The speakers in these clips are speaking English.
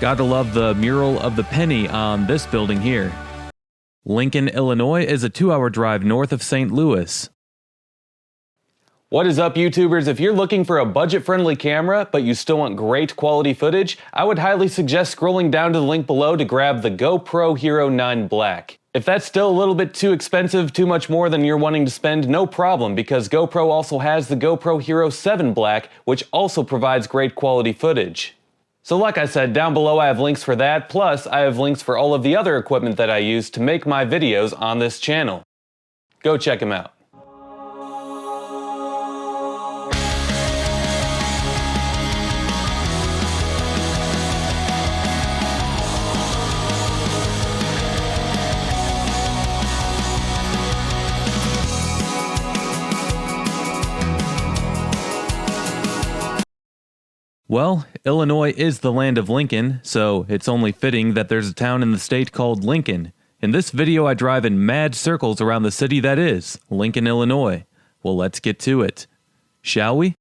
Gotta love the mural of the penny on this building here. Lincoln, Illinois is a 2-hour drive north of St. Louis. What is up, YouTubers? If you're looking for a budget-friendly camera, but you still want great quality footage, I would highly suggest scrolling down to the link below to grab the GoPro Hero 9 Black. If that's still a little bit too expensive, too much more than you're wanting to spend, no problem, because GoPro also has the GoPro Hero 7 Black, which also provides great quality footage. So like I said, down below I have links for that, plus I have links for all of the other equipment that I use to make my videos on this channel. Go check them out. Well, Illinois is the land of Lincoln, so it's only fitting that there's a town in the state called Lincoln. In this video, I drive in mad circles around the city that is Lincoln, Illinois. Well, let's get to it. Shall we?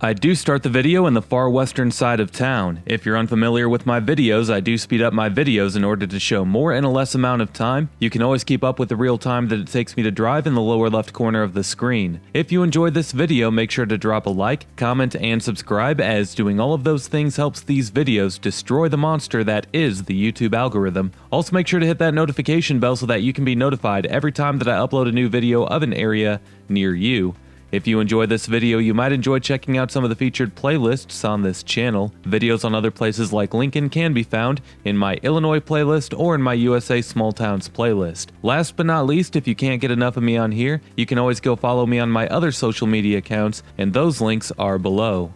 I do start the video in the far western side of town. If you're unfamiliar with my videos, I do speed up my videos in order to show more in a less amount of time. You can always keep up with the real time that it takes me to drive in the lower left corner of the screen. If you enjoyed this video, make sure to drop a like, comment, and subscribe, as doing all of those things helps these videos destroy the monster that is the YouTube algorithm. Also, make sure to hit that notification bell so that you can be notified every time that I upload a new video of an area near you. If you enjoyed this video, you might enjoy checking out some of the featured playlists on this channel. Videos on other places like Lincoln can be found in my Illinois playlist or in my USA Small Towns playlist. Last but not least, if you can't get enough of me on here, you can always go follow me on my other social media accounts, and those links are below.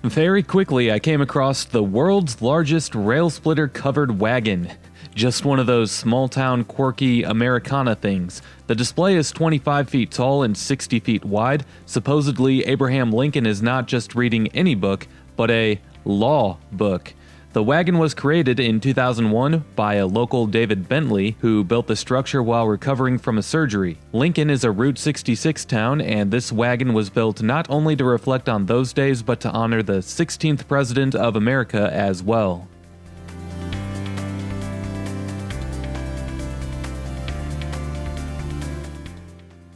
Very quickly, I came across the world's largest rail splitter covered wagon. Just one of those small-town, quirky Americana things. The display is 25 feet tall and 60 feet wide. Supposedly, Abraham Lincoln is not just reading any book, but a law book. The wagon was created in 2001 by a local David Bentley, who built the structure while recovering from a surgery. Lincoln is a Route 66 town, and this wagon was built not only to reflect on those days, but to honor the 16th President of America as well.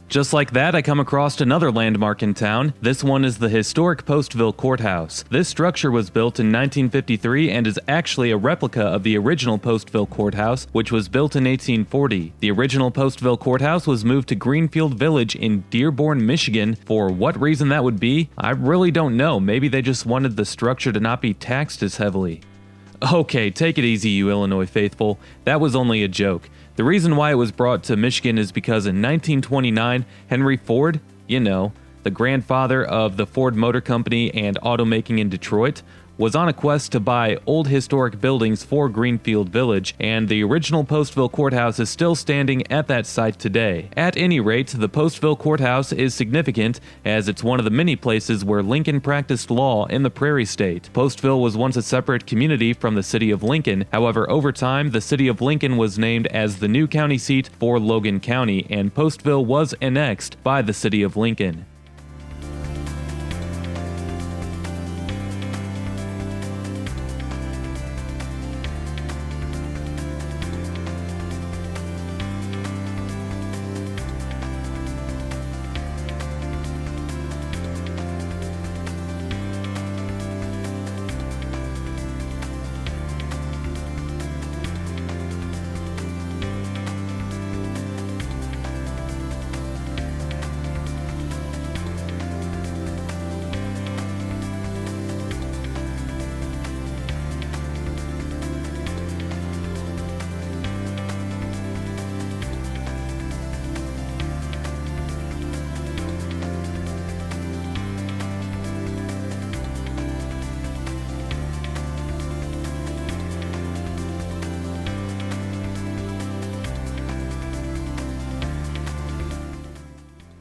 Just like that, I come across another landmark in town. This one is the historic Postville Courthouse. This structure was built in 1953 and is actually a replica of the original Postville Courthouse, which was built in 1840. The original Postville Courthouse was moved to Greenfield Village in Dearborn, Michigan. For what reason that would be, I really don't know. Maybe they just wanted the structure to not be taxed as heavily. Okay, take it easy, you Illinois faithful. That was only a joke. The reason why it was brought to Michigan is because in 1929, Henry Ford, you know, the grandfather of the Ford Motor Company and automaking in Detroit, was on a quest to buy old historic buildings for Greenfield Village, and the original Postville Courthouse is still standing at that site today. At any rate, the Postville Courthouse is significant as it's one of the many places where Lincoln practiced law in the Prairie State. Postville was once a separate community from the city of Lincoln. However, over time, the city of Lincoln was named as the new county seat for Logan County, and Postville was annexed by the city of Lincoln.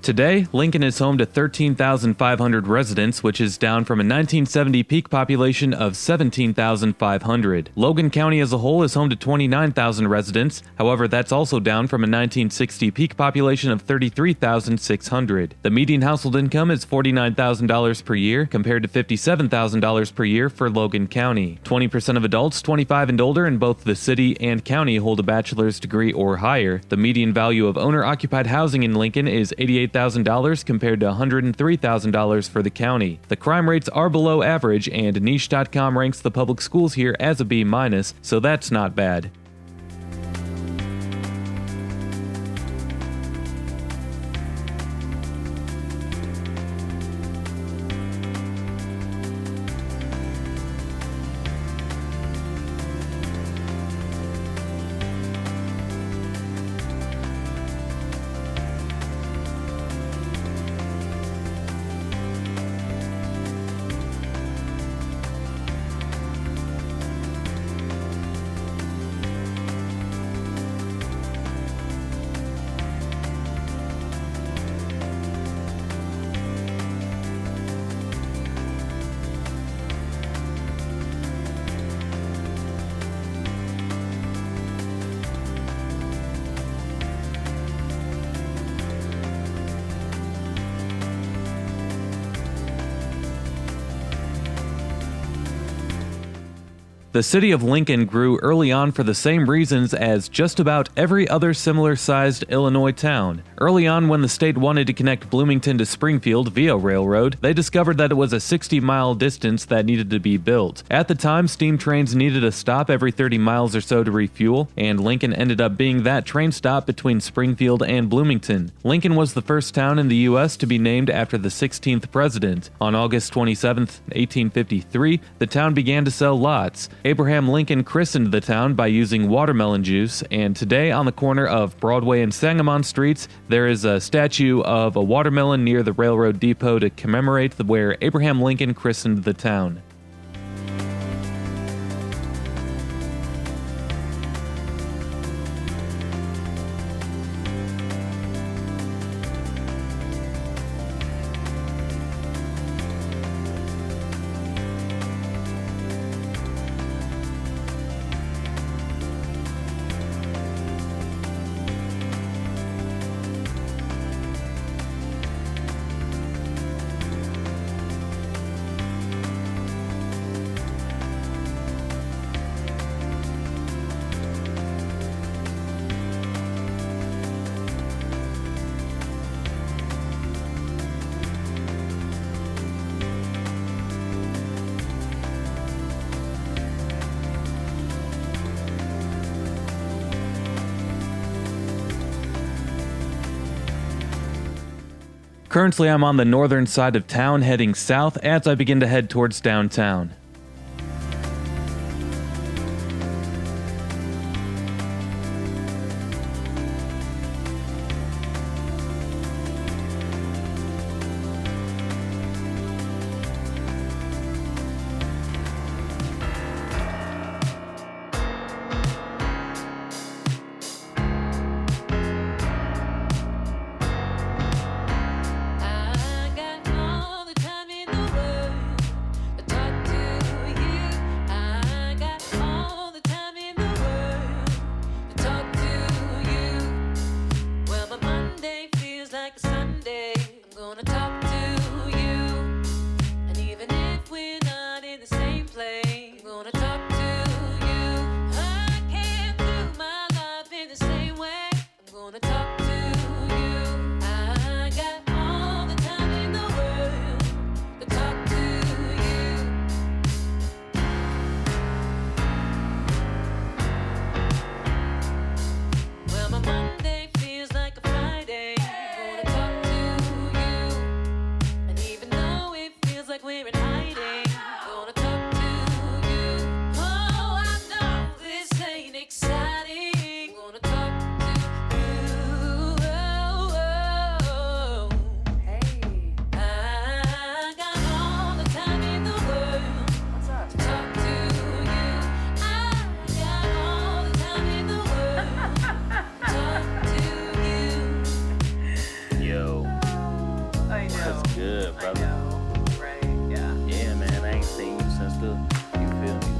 Today, Lincoln is home to 13,500 residents, which is down from a 1970 peak population of 17,500. Logan County as a whole is home to 29,000 residents, however that's also down from a 1960 peak population of 33,600. The median household income is $49,000 per year compared to $57,000 per year for Logan County. 20% of adults 25 and older in both the city and county hold a bachelor's degree or higher. The median value of owner-occupied housing in Lincoln is $88,000 compared to $103,000 for the county. The crime rates are below average, and Niche.com ranks the public schools here as a B-, so that's not bad. The city of Lincoln grew early on for the same reasons as just about every other similar-sized Illinois town. Early on, when the state wanted to connect Bloomington to Springfield via railroad, they discovered that it was a 60-mile distance that needed to be built. At the time, steam trains needed a stop every 30 miles or so to refuel, and Lincoln ended up being that train stop between Springfield and Bloomington. Lincoln was the first town in the U.S. to be named after the 16th president. On August 27, 1853, the town began to sell lots. Abraham Lincoln christened the town by using watermelon juice, and today on the corner of Broadway and Sangamon Streets, there is a statue of a watermelon near the railroad depot to commemorate where Abraham Lincoln christened the town. Currently, I'm on the northern side of town heading south as I begin to head towards downtown.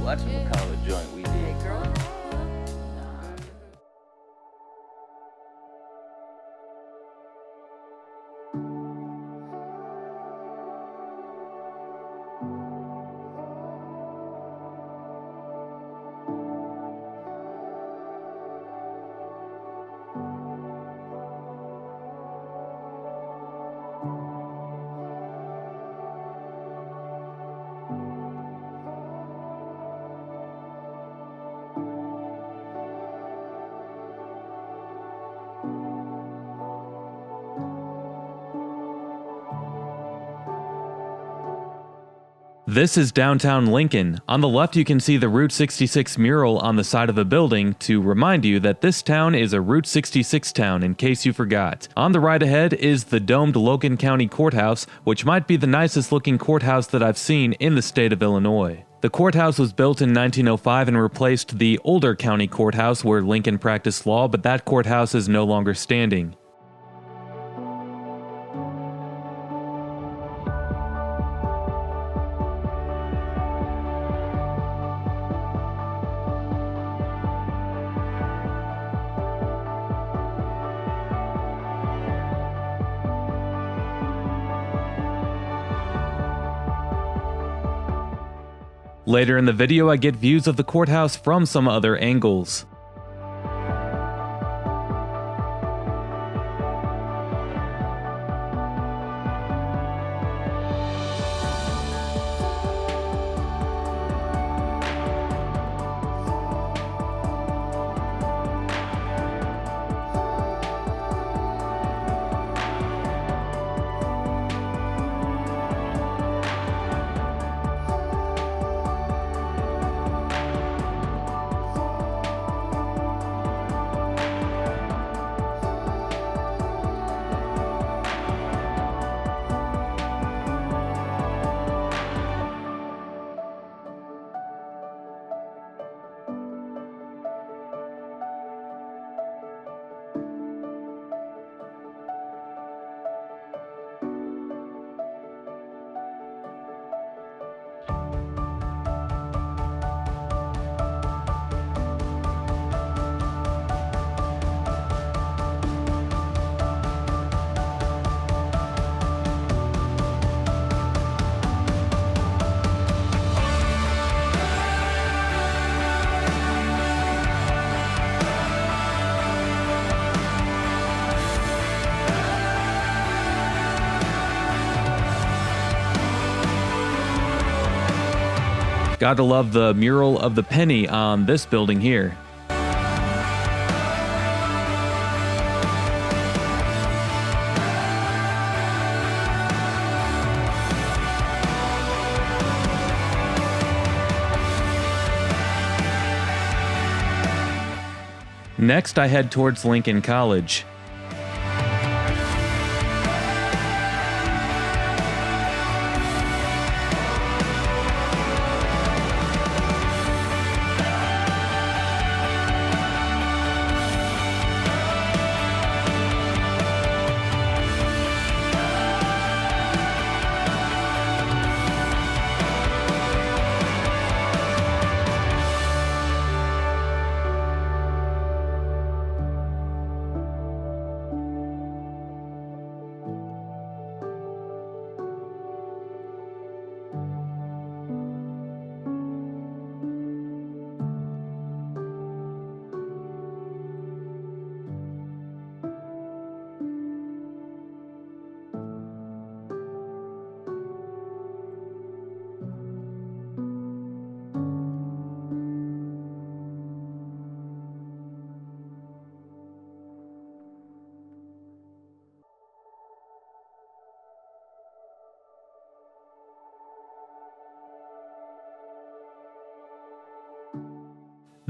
much of a college joint we did. Hey, girl. This is downtown Lincoln. On the left you can see the Route 66 mural on the side of the building to remind you that this town is a Route 66 town in case you forgot. On the right ahead is the domed Logan County Courthouse, which might be the nicest looking courthouse that I've seen in the state of Illinois. The courthouse was built in 1905 and replaced the older county courthouse where Lincoln practiced law, but that courthouse is no longer standing. Later in the video, I get views of the courthouse from some other angles. Gotta love the mural of the penny on this building here. Next, I head towards Lincoln College.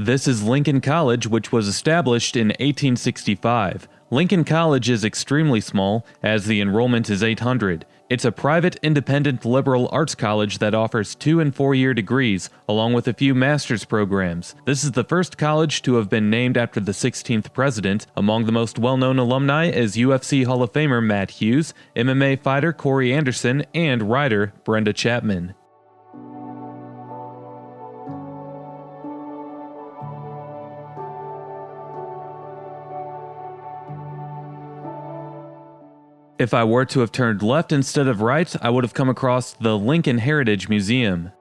This is Lincoln College, which was established in 1865. Lincoln College is extremely small, as the enrollment is 800. It's a private, independent liberal arts college that offers 2- and 4-year degrees, along with a few master's programs. This is the first college to have been named after the 16th president. Among the most well-known alumni is UFC Hall of Famer Matt Hughes, MMA fighter Corey Anderson, and writer Brenda Chapman. If I were to have turned left instead of right, I would have come across the Lincoln Heritage Museum.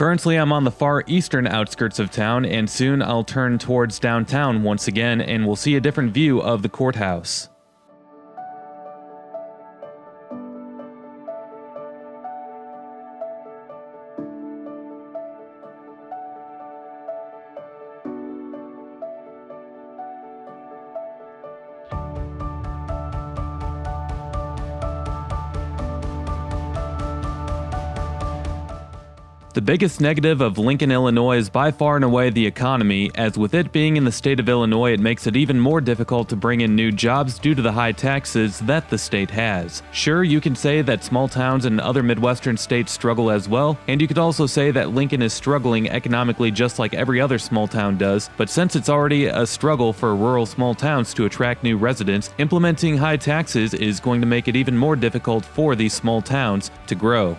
Currently, I'm on the far eastern outskirts of town, and soon I'll turn towards downtown once again and we'll see a different view of the courthouse. The biggest negative of Lincoln, Illinois is by far and away the economy, as with it being in the state of Illinois, it makes it even more difficult to bring in new jobs due to the high taxes that the state has. Sure, you can say that small towns and other Midwestern states struggle as well, and you could also say that Lincoln is struggling economically just like every other small town does, but since it's already a struggle for rural small towns to attract new residents, implementing high taxes is going to make it even more difficult for these small towns to grow.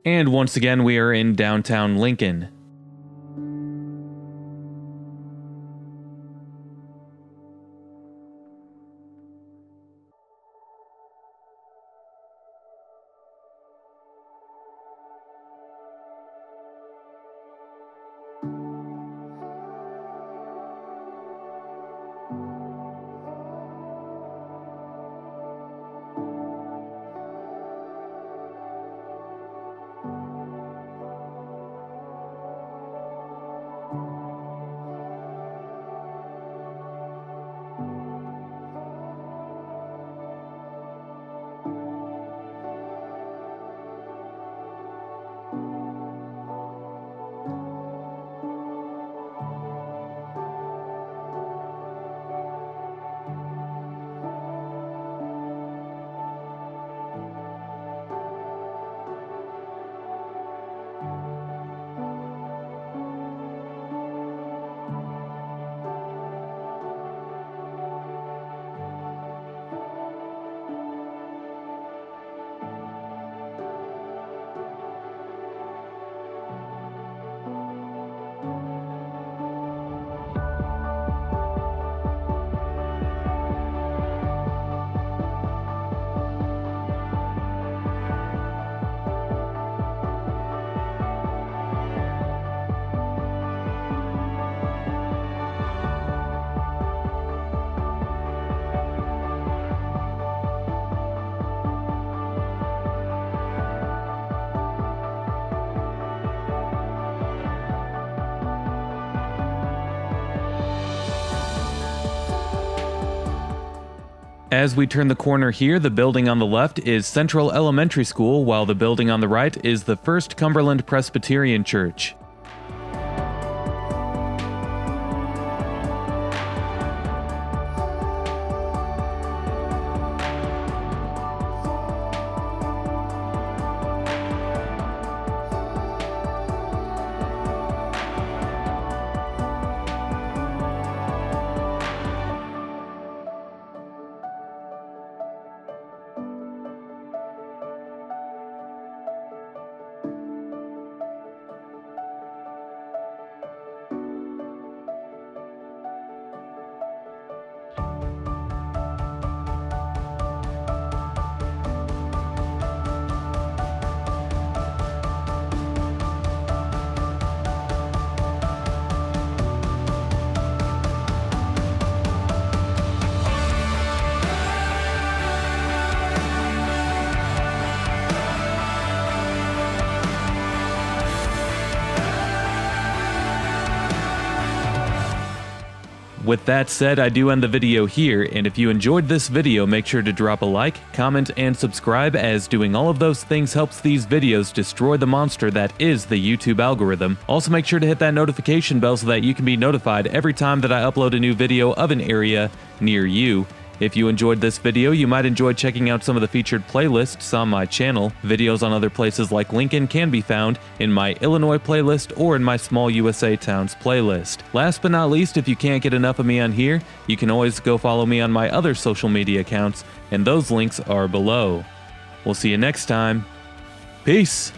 And once again, we are in downtown Lincoln. As we turn the corner here, the building on the left is Central Elementary School, while the building on the right is the First Cumberland Presbyterian Church. With that said, I do end the video here, and if you enjoyed this video, make sure to drop a like, comment, and subscribe, as doing all of those things helps these videos destroy the monster that is the YouTube algorithm. Also, make sure to hit that notification bell so that you can be notified every time that I upload a new video of an area near you. If you enjoyed this video, you might enjoy checking out some of the featured playlists on my channel. Videos on other places like Lincoln can be found in my Illinois playlist or in my Small USA Towns playlist. Last but not least, if you can't get enough of me on here, you can always go follow me on my other social media accounts, and those links are below. We'll see you next time. Peace!